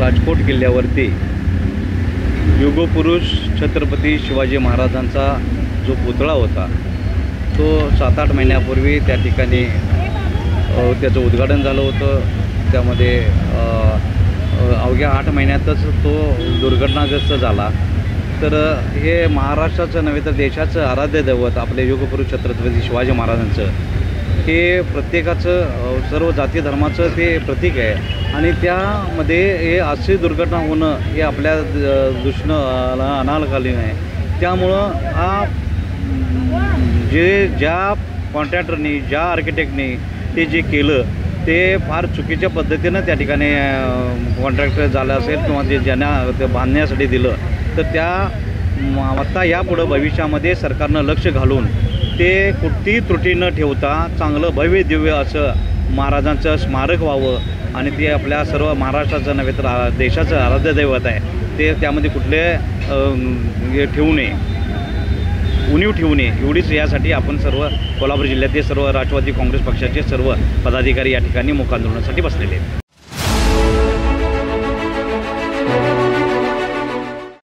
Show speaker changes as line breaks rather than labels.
राजकोट किल्ल्यावरती युगपुरुष छत्रपती शिवाजी महाराजांचा जो पुतळा होता तो 7-8 महिन्यापूर्वी त्या ठिकाणी त्याचं उद्घाटन झालं होतं। त्यामध्ये अवघ्या 8 महिन्यातच तो दुर्घटनाग्रस्त झाला। तर हे महाराष्ट्राचं नव्हे तर देशाचं आराध्य दैवत आपले युगपुरुष छत्रपती शिवाजी महाराजांचं हे प्रत्येकाचं सर्व जाती धर्माचं ते प्रतीक आहे आणि त्यामध्ये हे अशी दुर्घटना होणं हे आपल्या दृष्टीनं अनालकालीन आहे। त्यामुळं हा ज्या कॉन्ट्रॅक्टरनी ज्या आर्किटेक्टनी ते जे केलं ते फार चुकीच्या पद्धतीनं त्या ठिकाणी कॉन्ट्रॅक्टर झालं असेल किंवा ते ज्यांना ते बांधण्यासाठी दिलं तर त्या आता यापुढं भविष्यामध्ये सरकारनं लक्ष घालून ते कुठलीही त्रुटी न ठेवता चांगलं भव्य दिव्य असं महाराजांचं स्मारक व्हावं आणि ते आपल्या सर्व महाराष्ट्राचं नव्हे तर देशाचं आराध्य दैवत आहे ते त्यामध्ये कुठले ठेवू नये, उणीव ठेवू नये एवढीच यासाठी आपण सर्व कोल्हापूर जिल्ह्यातील सर्व राष्ट्रवादी काँग्रेस पक्षाचे सर्व पदाधिकारी या ठिकाणी मूक आंदोलनासाठी बसलेले आहेत।